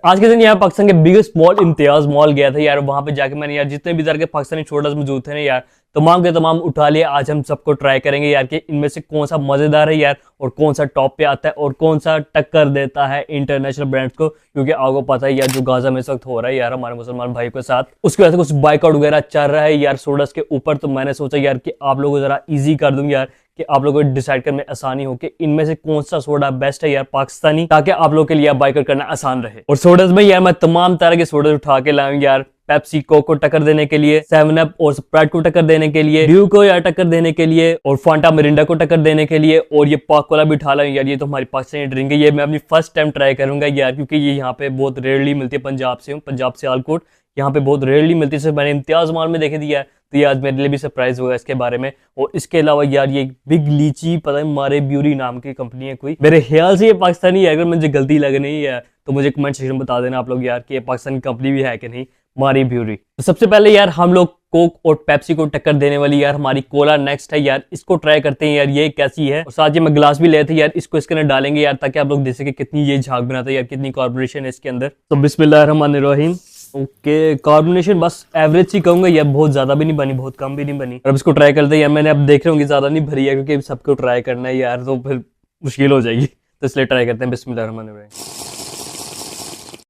आज के दिन यार पाकिस्तान के बिगेस्ट मॉल इम्तियाज मॉल गया था यार। वहां पे जाके मैंने यार जितने भी तरह के पाकिस्तानी छोटा मौजूद थे ना यार, तमाम के तमाम उठा लिए। आज हम सबको ट्राई करेंगे यार कि इनमें से कौन सा मजेदार है यार, और कौन सा टॉप पे आता है, और कौन सा टक्कर देता है इंटरनेशनल ब्रांड्स को। क्योंकि आपको पता है यार जो गाजा में इस वक्त हो रहा है यार हमारे मुसलमान भाई के साथ, उसकी वजह से कुछ बाइकआउट वगैरह चल रहा है यार सोडस के ऊपर। तो मैंने सोचा यार कि आप लोगों को जरा इजी कर दूं यार, कि आप लोगों को डिसाइड करने में आसानी हो कि इनमें से कौन सा सोडा बेस्ट है यार पाकिस्तानी, ताकि आप लोगों के लिए बाइकआउट करना आसान रहे। और सोडस में यार मैं तमाम तरह के सोडस उठा के लाऊं यार। पेप्सी कोक को टक्कर देने के लिए, 7 अप और स्प्राइट को टक्कर देने के लिए, ड्यू को यार टक्कर देने के लिए, और फांटा मिरिंडा को टक्कर देने के लिए, और ये पाक कोला भी उठा लाऊं यार। ये तो हमारी पाकिस्तानी ड्रिंक है, ये मैं अपनी फर्स्ट टाइम ट्राई करूंगा यार, क्योंकि ये यहाँ पे बहुत रेयरली मिलती है। पंजाब से हूँ, पंजाब से सियालकोट, यहाँ पे बहुत रेयरली मिलती है। सिर्फ मैंने इम्तियाज मॉल में देखी थी यार, तो ये आज मेरे लिए भी सरप्राइज होगा इसके बारे में। और इसके अलावा यार ये बिग लीची, पता है मारे ब्यूरी नाम की कंपनी है कोई, मेरे ख्याल से ये पाकिस्तानी है। अगर मुझे गलती लग रही है तो मुझे कमेंट सेक्शन में बता देना आप लोग यार कि ये पाकिस्तानी कंपनी भी है कि नहीं, मारी ब्यूरी। तो सबसे पहले यार हम लोग कोक और पेप्सी को टक्कर देने वाली यार हमारी कोला नेक्स्ट है यार, इसको ट्राई करते हैं यार ये कैसी है। और साथ ही मैं गिलास भी लेते यार, इसको इसके अंदर डालेंगे यार, ताकि आप लोग देख सके कितनी ये झाग बनाता है यार, कितनी कार्बोनेशन है इसके अंदर। तो बिस्मिल्लाहिर्रहमानिर्रहीम। ओके, कार्बोनेशन बस एवरेज ही कहूंगा यार, बहुत ज्यादा भी नहीं बनी, बहुत कम भी नहीं बनी। और अब इसको ट्राई करते हैं यार। मैंने अब देख रहे होंगे ज्यादा नहीं भरी है, क्योंकि सबको ट्राई करना है यार, तो फिर मुश्किल हो जाएगी। तो इसलिए ट्राई करते हैं। बिस्मिल्लाहिर्रहमानिर्रहीम।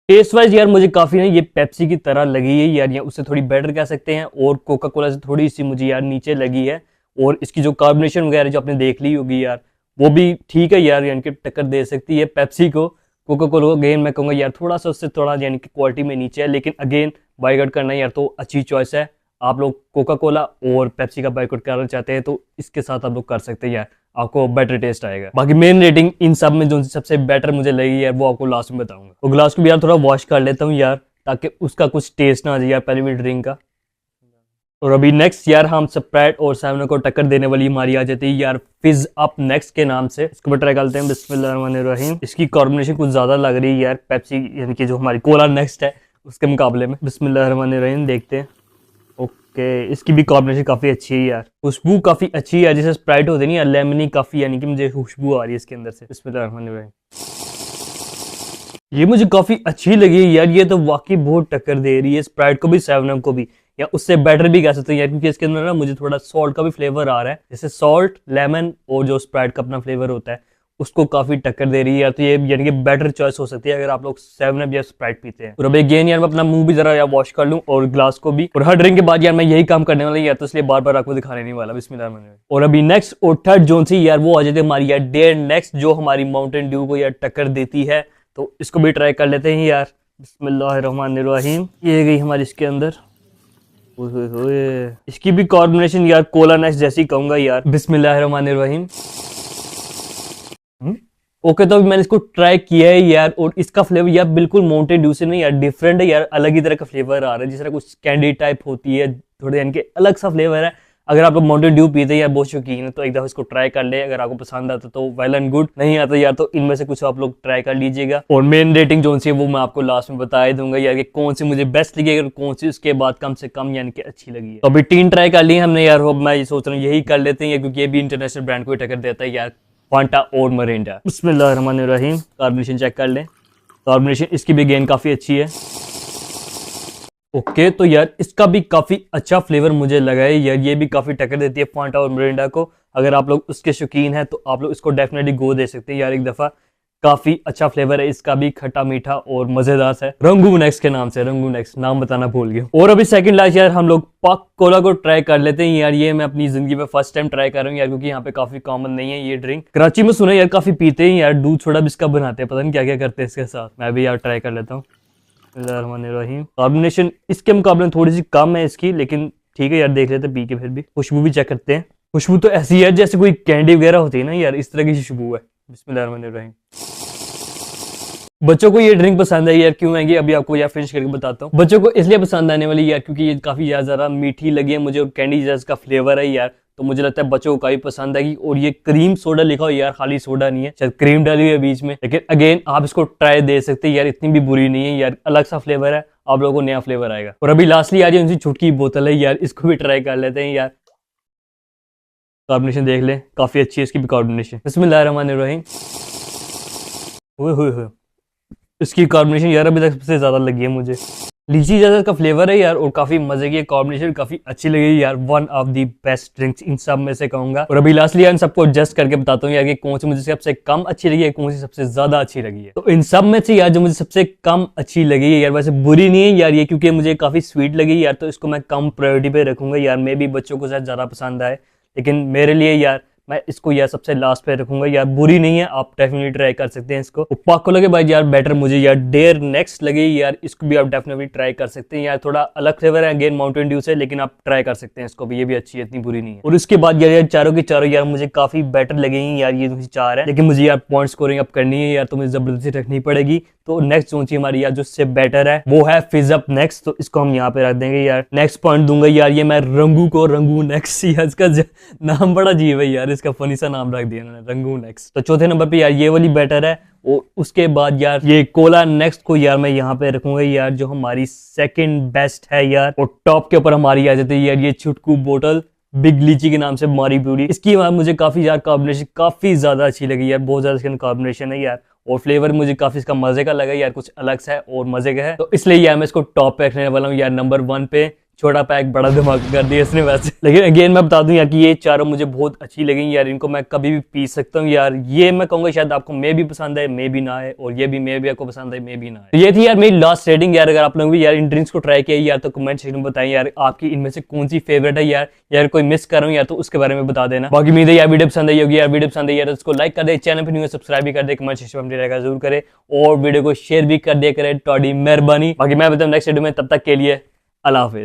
टेस्ट वाइज यार मुझे काफी ना ये पेप्सी की तरह लगी है यार, या उससे थोड़ी बेटर कह सकते हैं, और कोका कोला से थोड़ी सी मुझे यार नीचे लगी है। और इसकी जो कार्बोनेशन वगैरह जो आपने देख ली होगी यार, वो भी ठीक है यार, यानी कि टक्कर दे सकती है पेप्सी को। कोका कोला को अगेन मैं कहूँगा यार थोड़ा सा उससे थोड़ा यानी कि क्वालिटी में नीचे है, लेकिन अगेन बाइकआउट करना यार तो अच्छी चॉइस है। आप लोग कोका कोला और पेप्सी का बाइकआउट करना चाहते हैं तो इसके साथ आप लोग कर सकते हैं यार, आपको बेटर टेस्ट आएगा। बाकी मेन रेटिंग इन सब में जो सबसे बेटर मुझे लगी यार, वो आपको लास्ट में बताऊंगा। तो ग्लास को भी यार थोड़ा वॉश कर लेता हूँ यार, ताकि उसका कुछ टेस्ट ना आ जाए यार पहले भी ड्रिंक का। और अभी नेक्स्ट यार हम स्प्राइट और 7 को टक्कर देने वाली हमारी आ जाती है यार फिज अप नेक्स्ट के नाम से। इसको भी ट्राई करते हैं। बिस्मिल्लाहिर्रहमानिर्रहीम। इसकी कार्बोनेशन कुछ ज्यादा लग रही है यार पेप्सी यानी कि जो हमारी कोला नेक्स्ट है उसके मुकाबले में। बिस्मिल्लाहिर्रहमानिर्रहीम, देखते हैं। ओके, इसकी भी कॉम्बिनेशन काफी अच्छी है यार, खुशबू काफी अच्छी है। जैसे स्प्राइट होती नहीं यार, लेमनी काफी, यानी कि मुझे खुशबू आ रही है इसके अंदर से। बिस्मिल्लाहिर्रहमानिर्रहीम। ये मुझे काफी अच्छी लगी है यार, ये तो वाकई बहुत टक्कर दे रही है स्प्राइट को भी, 7 को भी, या उससे बेटर भी कह सकते हैं यार, क्योंकि इसके अंदर ना मुझे थोड़ा सॉल्ट का भी फ्लेवर आ रहा है। जैसे सॉल्ट, लेमन और जो स्प्राइट का अपना फ्लेवर होता है उसको काफी टक्कर दे रही है यार। तो ये यानी कि बेटर चॉइस हो सकती है अगर आप लोग 7 या स्प्राइट पीते हैं। और अब अगेन यार मैं अपना मुंह भी जरा यार वॉश कर लूं, और ग्लास को भी। और हर ड्रिंक के बाद यार मैं यही काम करने वाला यार, तो इसलिए बार बार आपको दिखाने नहीं वाला। बिस्मिल्लाहिर्रहमानिर्रहीम। और अभी नेक्स्ट और थर्ड जोन सी यार वो आ जाती है हमारी यार डेयर नेक्स्ट, जो हमारी माउंटेन ड्यू को यार टक्कर देती है। तो इसको भी ट्राई कर लेते हैं यार। बिस्मिल्लाहिर्रहमानिर्रहीम। ये गई हमारी इसके अंदर। इसकी भी कॉम्बिनेशन यार कोला नेक्स्ट जैसी कहूंगा यार। बिस्मिल्लाहिर्रहमानिर्रहीम। ओके, तो अभी मैंने इसको ट्राई किया है यार, और इसका फ्लेवर यार बिल्कुल माउंटेन ड्यू से नहीं यार, डिफरेंट है यार, अलग ही तरह का फ्लेवर आ रहा है। जिस तरह कुछ कैंडी टाइप होती है थोड़े, यानी कि अलग सा फ्लेवर है। अगर आप लोग माउंटेन ड्यू पीते हैं यार बहुत शौकीन है, तो एक दफा इसको ट्राई कर ले। अगर आपको पसंद आता तो वेल एंड गुड, नहीं आता यार तो इनमें से कुछ आप लोग ट्राई कर लीजिएगा। और मेन रेटिंग जो सी है वो मैं आपको लास्ट में बता दूंगा यार, कि कौन सी मुझे बेस्ट लगी और कौन सी उसके बाद कम से कम यानी कि अच्छी लगी है। तो अभी 3 ट्राई कर ली हमने यार, मैं ये सोच रहा हूँ यही कर लेते हैं, क्योंकि ये भी इंटरनेशनल ब्रांड को टक्कर देता है यार, फांटा और मिरिंडा। बिस्मिल्लाहिर्रहमानिर्रहीम। कार्बोनेशन चेक कर लें। कार्बोनेशन इसकी भी गेन काफी अच्छी है। ओके, तो यार इसका भी काफी अच्छा फ्लेवर मुझे लगा है यार, ये भी काफी टक्कर देती है फांटा और मिरिंडा को। अगर आप लोग उसके शौकीन हैं तो आप लोग इसको डेफिनेटली गो दे सकते हैं यार एक दफा। काफी अच्छा फ्लेवर है इसका भी, खट्टा मीठा और मजेदार है। रंगू नेक्स्ट के नाम से, रंगू नेक्स्ट नाम बताना भूल गया। और अभी सेकंड लास्ट यार हम लोग पाक कोला को ट्राई कर लेते हैं यार। ये मैं अपनी जिंदगी में फर्स्ट टाइम ट्राई कर रहा हूँ यार, क्योंकि यहाँ पे काफी कॉमन नहीं है ये ड्रिंक। कराची में सुना यार काफी पीते हैं यार, दूध छोड़ा भी इसका बनाते हैं, पता नहीं क्या क्या करते हैं इसके साथ। मैं भी यार ट्राई कर लेता हूँ। कार्बोनेशन इसके मुकाबले थोड़ी सी कम है इसकी, लेकिन ठीक है यार, देख लेते पी के फिर भी। खुशबू भी चेक करते हैं। खुशबू तो ऐसी है जैसे कोई कैंडी वगैरह होती है ना यार, इस तरह की खुशबू है। बिस्मिल्लाहिर्रहमानिर्रहीम। बच्चों को ये ड्रिंक पसंद है यार, क्यों है अभी आपको यार फिनिश करके बताता हूँ। बच्चों को इसलिए पसंद आने वाली यार क्योंकि ये काफी ज्यादा मीठी लगी है मुझे, और कैंडी जैसा का फ्लेवर है यार, तो मुझे लगता है बच्चों को काफी पसंद आएगी। और ये क्रीम सोडा लिखा हो यार, खाली सोडा नहीं है, शायद क्रीम डाली हुई है बीच में, लेकिन अगेन आप इसको ट्राई दे सकते हैं यार, इतनी भी बुरी नहीं है यार, अलग सा फ्लेवर है, आप लोगों को नया फ्लेवर आएगा। और अभी लास्टली यार ये छोटी बोतल है यार, इसको भी ट्राई कर लेते हैं यार। कार्बोनेशन देख ले, काफी अच्छी है इसकी भी कार्बोनेशन। बिस्मिल्लाहिर्रहमानिर्रहीम। इसकी कॉम्बिनेशन यार अभी तक सबसे ज्यादा लगी है मुझे। लीची जैसा का फ्लेवर है यार और काफी मजे की कॉम्बिनेशन, काफी अच्छी लगी यार। One of the best drinks इन सब में से कहूंगा। और अभी लास्टली यार इन सबको एडजस्ट करके बताता हूँ यार कि कौन सी मुझे सबसे कम अच्छी लगी है, कौन सी सबसे ज्यादा अच्छी लगी है। तो इन सब में से यार जो मुझे सबसे कम अच्छी लगी है यार, वैसे बुरी नहीं है यार ये, क्योंकि मुझे काफी स्वीट लगी यार, तो इसको मैं कम प्रायोरिटी पे रखूंगा यार। मे भी बच्चों को शायद ज्यादा पसंद आए, लेकिन मेरे लिए यार मैं इसको यार सबसे लास्ट पे रखूंगा यार। बुरी नहीं है, आप डेफिनेटली ट्राई कर सकते हैं इसको। पाकोला के बाद यार बेटर मुझे यार डेयर नेक्स्ट लगी यार, इसको भी आप डेफिनेटली ट्राई कर सकते हैं यार। थोड़ा अलग फ्लेवर है अगेन, माउंटेन ड्यू से, लेकिन आप ट्राई कर सकते हैं इसको भी, ये भी अच्छी है, इतनी बुरी नहीं है। और उसके बाद यार चारों की चारों यार मुझे काफी बेटर लगे यार। ये चार है, लेकिन मुझे यार पॉइंट स्कोरिंग अब करनी है यार, तो मुझे जबरदस्ती रखनी पड़ेगी। तो नेक्स्ट जो सी हमारी यार जो से बेटर है वो है फिज अप नेक्स्ट, तो इसको हम यहाँ पे रख देंगे यार। नेक्स्ट पॉइंट दूंगा यार ये मैं रंगू को, रंगू नेक्स्ट यार, इसका नाम बड़ा अजीब है यार, इसका फनी सा नाम रख दिया इन्होंने, रंगू नेक्स्ट। तो चौथे नंबर पे यार ये वाली बेटर है। और उसके बाद यार ये कोला नेक्स्ट को यार मैं यहाँ पे रखूंगा यार, जो हमारी सेकंड बेस्ट है यार। और टॉप के ऊपर हमारी आ जाती है यार ये छुटकू बोतल बिग लीची के नाम से मारी प्यूरी। इसकी यार मुझे काफी यार कॉम्बिनेशन काफी ज्यादा अच्छी लगी यार, बहुत ज्यादा इसका कॉम्बिनेशन है यार। और फ्लेवर मुझे काफी इसका मजे का लगा यार, कुछ अलग सा है और मजे का है, तो इसलिए यार मैं इसको टॉप पे रखने वाला हूँ यार, नंबर 1 पे। छोटा पैक बड़ा दिमाग कर दिया इसने वैसे, लेकिन अगेन मैं बता दूं यार कि ये चारों मुझे बहुत अच्छी लगी यार, इनको मैं कभी भी पी सकता हूँ यार। ये मैं कहूंगा शायद आपको मे भी पसंद है, मे भी ना है, और ये भी मे भी आपको पसंद है, मे भी ना है। तो ये थी यार मेरी लास्ट रेटिंग यार। अगर आप लोग भी यार इन ड्रिंक्स को ट्राई किया यार, तो कमेंट सेक्शन में बताएं यार आपकी इनमें से कौन सी फेवरेट है यार। यार कोई मिस कर रहा हूँ यार तो उसके बारे में बता देना। बाकी उम्मीद है यार वीडियो पसंद आई होगी यार। वीडियो पसंद आई यार तो उसको लाइक कर दे, चैनल पर न्यू सब्सक्राइब भी कर दे, कमेंट सेक्शन में रहेगा जरूर करे, और वीडियो को शेयर भी कर दिया करे, थोड़ी मेहरबानी। बाकी मैं बताऊँ नेक्स्ट वीडियो में, तब तक के लिए अल्लाह हाफिज।